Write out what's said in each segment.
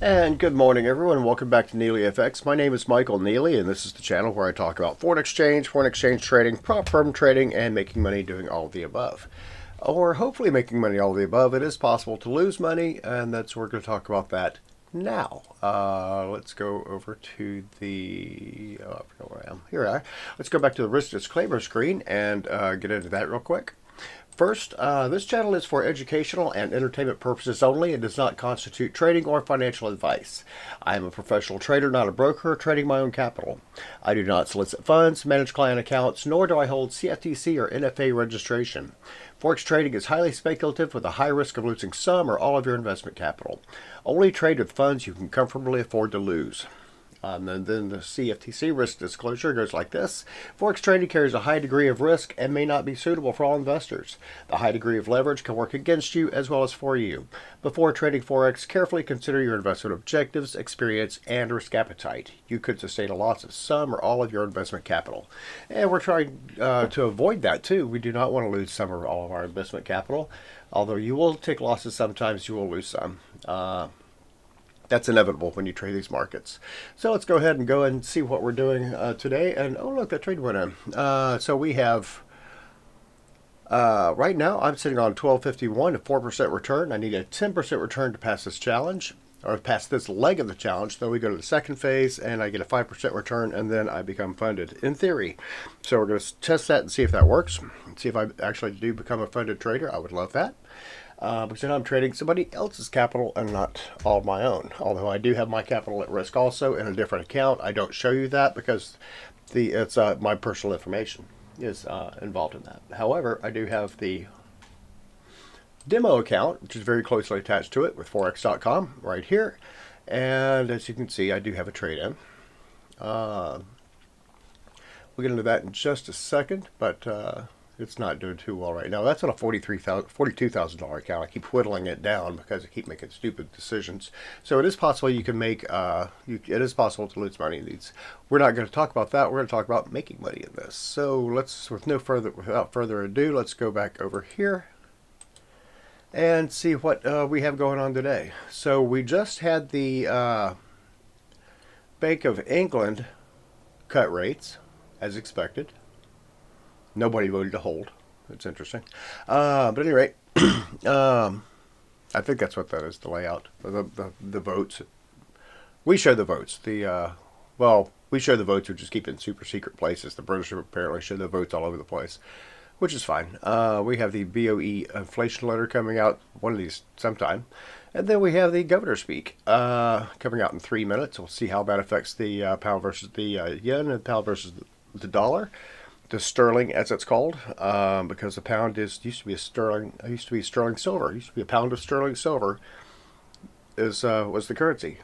And good morning, everyone. Welcome back to NeelyFX. My name is Michael Neely, and this is the channel where I talk about foreign exchange trading, prop firm trading, and making money doing all of the above. Or hopefully making money all of the above. It is possible to lose money, and we're going to talk about that now. Let's go over to the... Oh, I forgot where I am. Here I am. Let's go back to the risk disclaimer screen and get into that real quick. First, this channel is for educational and entertainment purposes only and does not constitute trading or financial advice. I am a professional trader, not a broker, trading my own capital. I do not solicit funds, manage client accounts, nor do I hold CFTC or NFA registration. Forex trading is highly speculative with a high risk of losing some or all of your investment capital. Only trade with funds you can comfortably afford to lose. And then the CFTC risk disclosure goes like this. Forex trading carries a high degree of risk and may not be suitable for all investors. The high degree of leverage can work against you as well as for you. Before trading Forex, carefully consider your investment objectives, experience, and risk appetite. You could sustain a loss of some or all of your investment capital. And we're trying to avoid that too. We do not want to lose some or all of our investment capital. Although you will take losses sometimes, you will lose some. That's inevitable when you trade these markets. So let's go ahead and go and see what we're doing today. And oh, look, that trade went in. So we have, right now, I'm sitting on 1251, a 4% return. I need a 10% return to pass this challenge, or pass this leg of the challenge. Then we go to the second phase, and I get a 5% return, and then I become funded, in theory. So we're going to test that and see if that works. See if I actually do become a funded trader. I would love that. Because then I'm trading somebody else's capital and not all of my own. Although I do have my capital at risk also in a different account. I don't show you that because it's my personal information is involved in that. However, I do have the demo account, which is very closely attached to it with Forex.com right here. And as you can see, I do have a trade in. We'll get into that in just a second, but it's not doing too well right now. That's on a $42,000 account. I keep whittling it down because I keep making stupid decisions. So it is possible you can make, it is possible to lose money in these. We're not going to talk about that. We're going to talk about making money in this. So let's, without further ado, let's go back over here and see what we have going on today. So we just had the Bank of England cut rates, as expected. Nobody voted to hold. It's interesting. But at any rate, I think that's what that is, the layout. The votes. We show the votes. Well, we show the votes, we just keep it in super secret places. The British apparently show the votes all over the place, which is fine. We have the BOE inflation letter coming out one of these sometime. And then we have the governor's speak coming out in 3 minutes. We'll see how that affects the pound versus the yen and the pound versus the dollar. The sterling, as it's called, because the pound used to be sterling silver. It used to be a pound of sterling silver was the currency.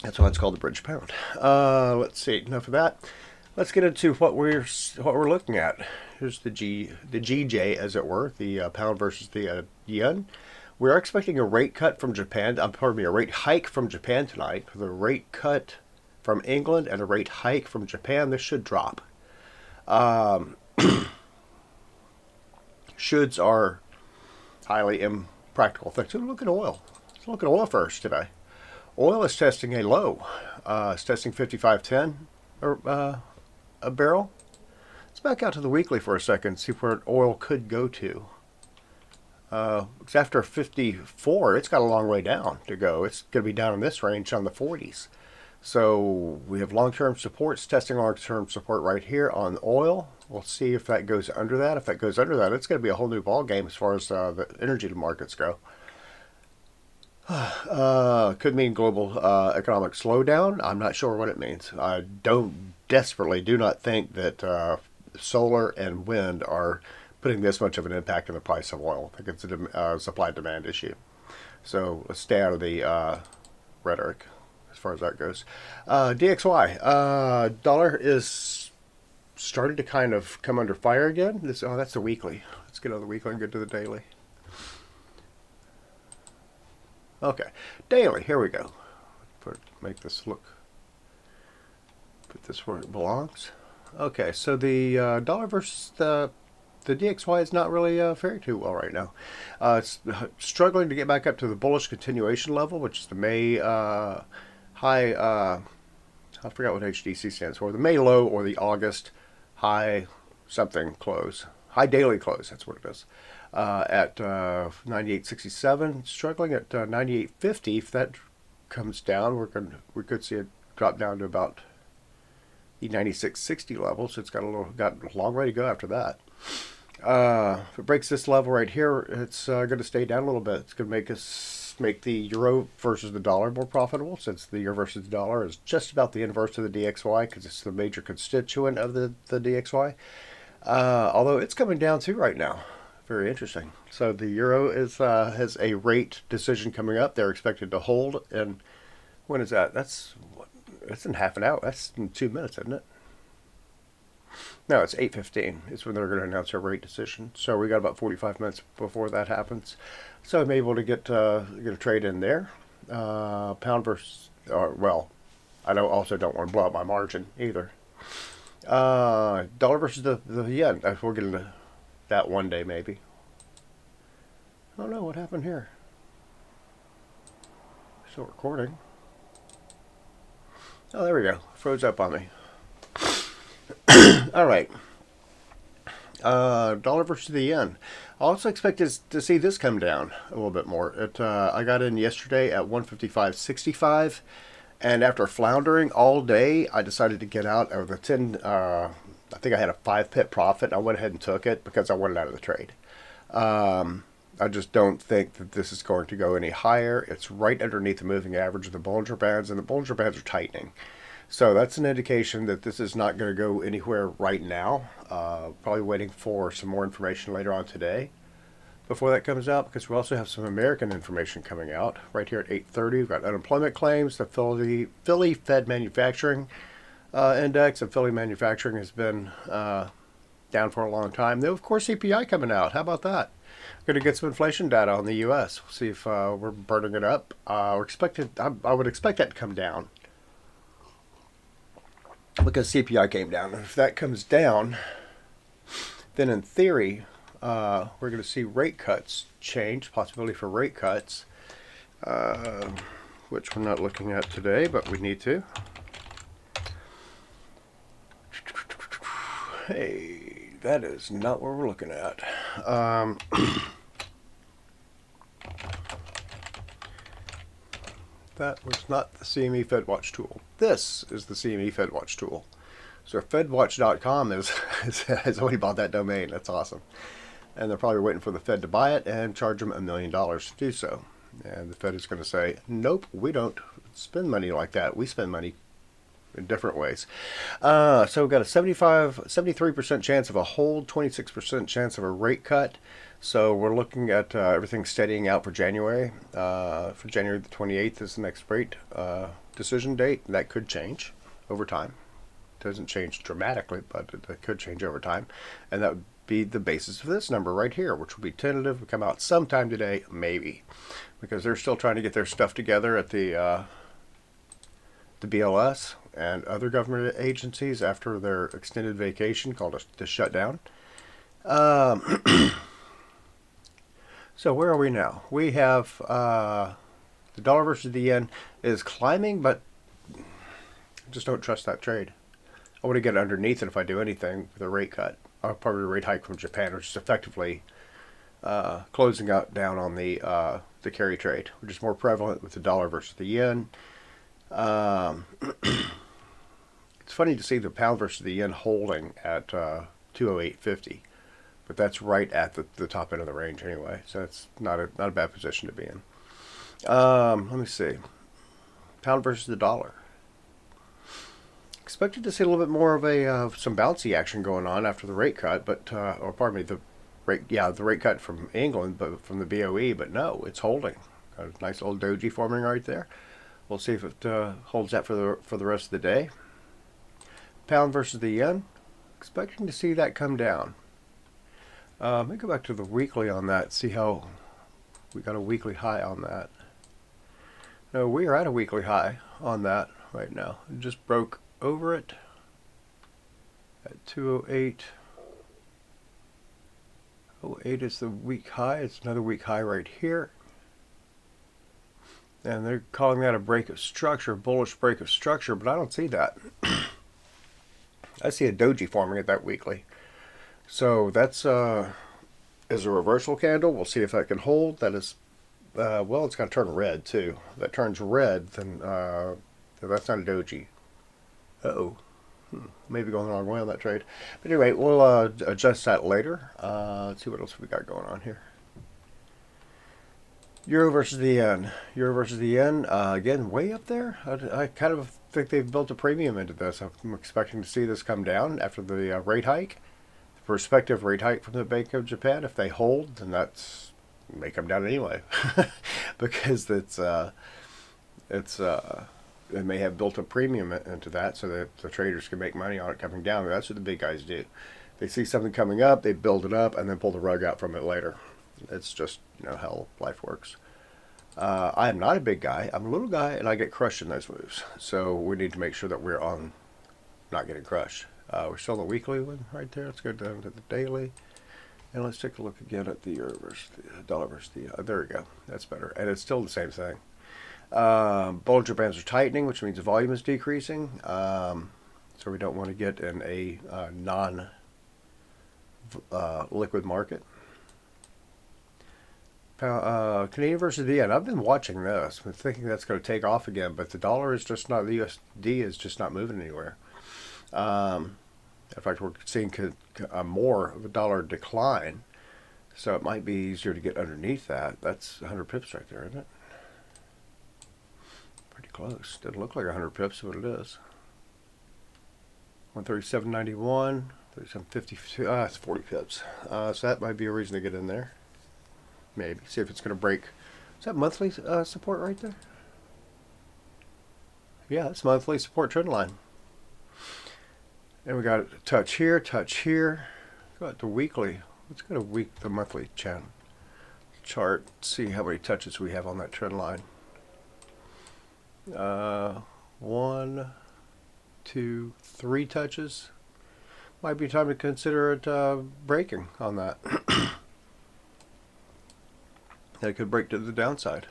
That's why it's called the British pound. Let's see. Enough of that. Let's get into what we're looking at. Here's the GJ, as it were, the pound versus the yen. We are expecting a rate cut from Japan. Pardon me, a rate hike from Japan tonight. The rate cut from England and a rate hike from Japan. This should drop. Shoulds are highly impractical things. So look at oil. Let's look at oil first today. Oil is testing a low. It's testing 55.10 a barrel. Let's back out to the weekly for a second, see where oil could go to. Because after 54, it's got a long way down to go. It's going to be down in this range on the 40s. So we have long-term supports, testing long-term support right here on oil. We'll see if that goes under that. If that goes under that, it's going to be a whole new ball game as far as the energy markets go. Could mean global economic slowdown. I'm not sure what it means. I desperately do not think that solar and wind are putting this much of an impact on the price of oil. I think it's a supply-demand issue. So let's stay out of the rhetoric as far as that goes. DXY, dollar is starting to kind of come under fire again. That's the weekly. Let's get on the weekly and get to the daily. Okay, daily, here we go. Make this look, put this where it belongs. Okay, so the dollar versus the the DXY is not really faring too well right now. It's struggling to get back up to the bullish continuation level, which is the May high. I forgot what HDC stands for. The May low or the August high something close. High daily close, that's what it is. At 98.67, struggling at 98.50. If that comes down, we could see it drop down to about the 96.60 level. So it's got a long way to go after that. If it breaks this level right here, it's going to stay down a little bit. It's going to make the euro versus the dollar more profitable, since the euro versus the dollar is just about the inverse of the DXY, because it's the major constituent of the DXY. Although it's coming down too right now. Very interesting. So the euro has a rate decision coming up. They're expected to hold. And when is that? That's in half an hour. That's in 2 minutes, isn't it? No, it's 8:15. It's when they're going to announce their rate decision. So we got about 45 minutes before that happens. So I'm able to get a trade in there. Pound versus, I also don't want to blow up my margin either. Dollar versus the yen. We'll get into that one day maybe. I don't know what happened here. Still recording. Oh, there we go. Froze up on me. All right. Dollar versus the yen. I also expected to see this come down a little bit more. I got in yesterday at 155.65, and after floundering all day, I decided to get out of the 10. I think I had a 5 pip profit. I went ahead and took it because I wanted out of the trade. I just don't think that this is going to go any higher. It's right underneath the moving average of the Bollinger Bands, and the Bollinger Bands are tightening. So that's an indication that this is not going to go anywhere right now. Probably waiting for some more information later on today before that comes out, because we also have some American information coming out right here at 8:30. We've got unemployment claims, the Philly Fed Manufacturing Index, and Philly Manufacturing has been down for a long time. Then, of course, CPI coming out. How about that? We're going to get some inflation data on the U.S. We'll see if we're burning it up. I would expect that to come down, because CPI came down. And if that comes down, then in theory, we're going to see rate cuts change, possibility for rate cuts, which we're not looking at today, but we need to. Hey, that is not what we're looking at. That was not the CME FedWatch tool. This is the CME FedWatch tool. So FedWatch.com has already bought that domain. That's awesome. And they're probably waiting for the Fed to buy it and charge them $1 million to do so. And the Fed is going to say, nope, we don't spend money like that. We spend money in different ways. So we've got a 73% chance of a hold, 26% chance of a rate cut. So we're looking at everything steadying out for January. For January the 28th is the next rate decision date. That could change over time. It doesn't change dramatically, but it could change over time. And that would be the basis of this number right here, which will be tentative. Will come out sometime today, maybe, because they're still trying to get their stuff together at the BLS and other government agencies after their extended vacation called the shutdown. So where are we now? We have the dollar versus the yen is climbing, but I just don't trust that trade. I want to get underneath it if I do anything with a rate cut, or probably a rate hike from Japan, which is effectively closing out down on the carry trade, which is more prevalent with the dollar versus the yen. It's funny to see the pound versus the yen holding at 208.50. But that's right at the top end of the range anyway, so it's not a bad position to be in. Let me see. Pound versus the dollar. Expected to see a little bit more of some bouncy action going on after the rate cut, but or pardon me, the rate cut from England, but from the BOE. But no, it's holding. Got a nice old doji forming right there. We'll see if it holds that for the rest of the day. Pound versus the yen. Expecting to see that come down. Let me go back to the weekly on that, see how we got a weekly high on that. No, we are at a weekly high on that right now. It just broke over it at 208. 08 is the week high. It's another week high right here. And they're calling that a break of structure, bullish break of structure, but I don't see that. I see a doji forming at that weekly. So that's is a reversal candle. We'll see if that can hold. That is, well, it's going to turn red too. If that turns red, then that's not a doji. Uh-oh. Maybe going the wrong way on that trade. But anyway, we'll adjust that later. Let's see what else we got going on here. Euro versus the yen. Euro versus the yen. Again, way up there. I kind of think they've built a premium into this. I'm expecting to see this come down after the rate hike. The prospective rate hike from the Bank of Japan. If they hold, then that's may come down anyway. Because they may have built a premium into that so that the traders can make money on it coming down. That's what the big guys do. They see something coming up, they build it up, and then pull the rug out from it later. It's just, how life works. I am not a big guy. I'm a little guy, and I get crushed in those moves. So we need to make sure that we're on not getting crushed. We're still on the weekly one right there. Let's go down to the daily. And let's take a look again at the euro versus the dollar versus the... there we go. That's better. And it's still the same thing. Bollinger Bands are tightening, which means the volume is decreasing. So we don't want to get in a non-liquid market. Canadian versus the yen. I've been watching this. I'm thinking that's going to take off again, but the dollar is just not, the USD is just not moving anywhere. In fact, we're seeing more of a dollar decline, so it might be easier to get underneath that. That's 100 pips right there, isn't it? Pretty close. Doesn't look like 100 pips, but it is. 137.91, 37.52. It's 40 pips. So that might be a reason to get in there. Maybe. See if it's going to break. Is that monthly support right there? Yeah, it's monthly support trend line. And we got a touch here, touch here. Go out to weekly. Let's go to the monthly chart. See how many touches we have on that trend line. 1, 2, 3 touches. Might be time to consider it breaking on that. That could break to the downside.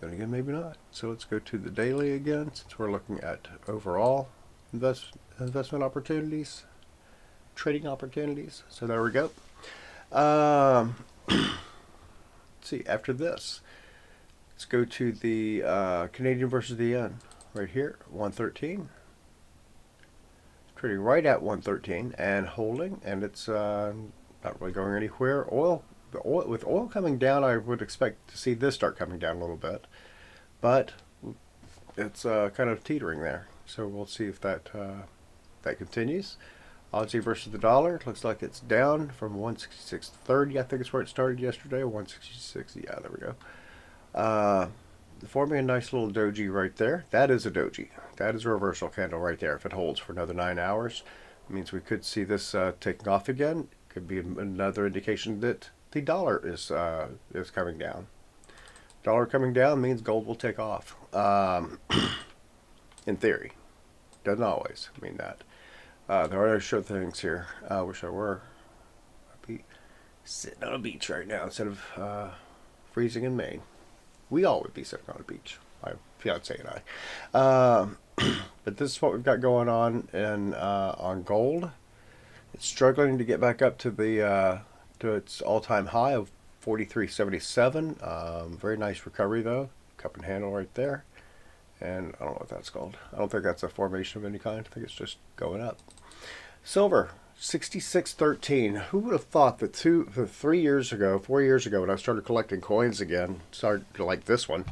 Then again, maybe not. So let's go to the daily again, since we're looking at overall investment opportunities, trading opportunities. So there we go. Let's see, after this, let's go to the Canadian versus the yen. Right here, 113. Trading right at 113 and holding, and it's not really going anywhere. With oil coming down, I would expect to see this start coming down a little bit, but it's kind of teetering there. So we'll see if that continues. Aussie versus the dollar, looks like it's down from 166.30. I think it's where it started yesterday. 166. Yeah, there we go. Forming a nice little doji right there. That is a doji. That is a reversal candle right there. If it holds for another 9 hours, it means we could see this taking off again. Could be another indication that the dollar is coming down. Dollar coming down means gold will take off. In theory. Doesn't always mean that. There are sure things here. I wish I were. I'd be sitting on a beach right now instead of freezing in Maine. We all would be sitting on a beach. My fiance and I. But this is what we've got going on on gold. It's struggling to get back up to the to its all-time high of 43.77. Very nice recovery though. Cup and handle right there. And I don't know what that's called. I don't think that's a formation of any kind. I think it's just going up. Silver, 66.13. Who would have thought that 4 years ago, when I started collecting coins again, started like this one,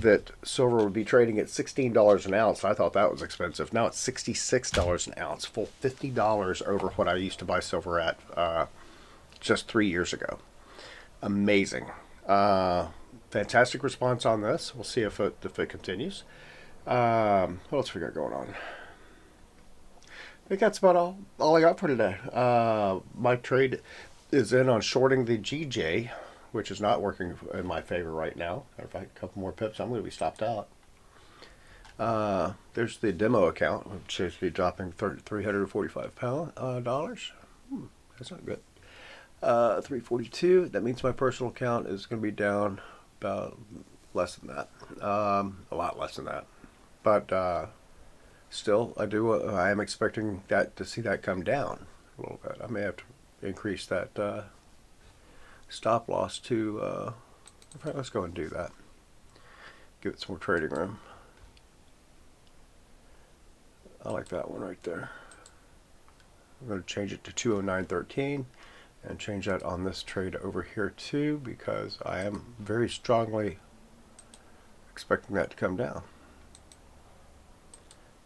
that silver would be trading at $16 an ounce. I thought that was expensive. Now it's $66 an ounce, full $50 over what I used to buy silver at just 3 years ago. Amazing. Fantastic response on this. We'll see if it continues. What else we got going on? I think that's about all I got for today. My trade is in on shorting the GJ, which is not working in my favor right now. Matter of fact, a couple more pips, I'm going to be stopped out. There's the demo account, which seems to be dropping $345. That's not good. 342. That means my personal account is going to be down about less than that. A lot less than that. But still, I am expecting to see that come down a little bit. I may have to increase that stop loss to. Let's go and do that. Give it some more trading room. I like that one right there. I'm going to change it to 209.13 and change that on this trade over here too, because I am very strongly expecting that to come down.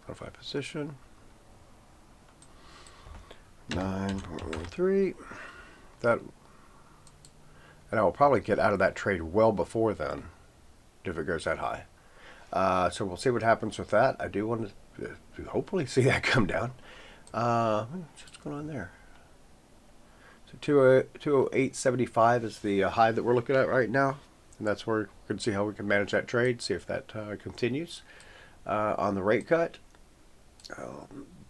Modify position 9.13. That, and I will probably get out of that trade well before then if it goes that high. So we'll see what happens with that. I do want to hopefully see that come down. What's going on there? So 208.75 is the high that we're looking at right now, and that's where we can see how we can manage that trade, see if that continues on the rate cut.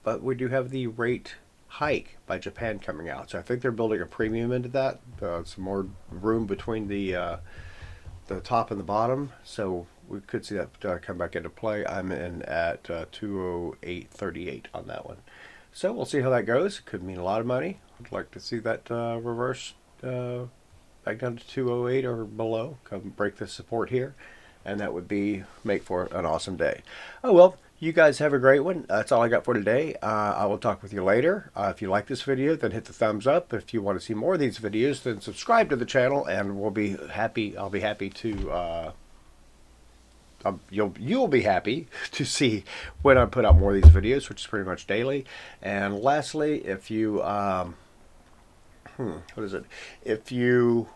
But we do have the rate hike by Japan coming out, so I think they're building a premium into that. Some more room between the top and the bottom, so we could see that come back into play. I'm in at 208.38 on that one. So we'll see how that goes. Could mean a lot of money. I'd like to see that reverse back down to 208 or below. Come break the support here, and that would make for an awesome day. Oh well, you guys have a great one. That's all I got for today. I will talk with you later. If you like this video, then hit the thumbs up. If you want to see more of these videos, then subscribe to the channel, and we'll be happy. I'll be happy to. You'll be happy to see when I put out more of these videos, which is pretty much daily. And lastly, if you what is it? If you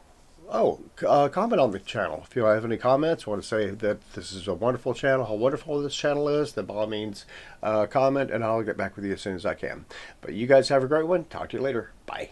comment on the channel. If you have any comments, want to say that this is a wonderful channel, how wonderful this channel is, then by all means comment, and I'll get back with you as soon as I can. But you guys have a great one. Talk to you later. Bye.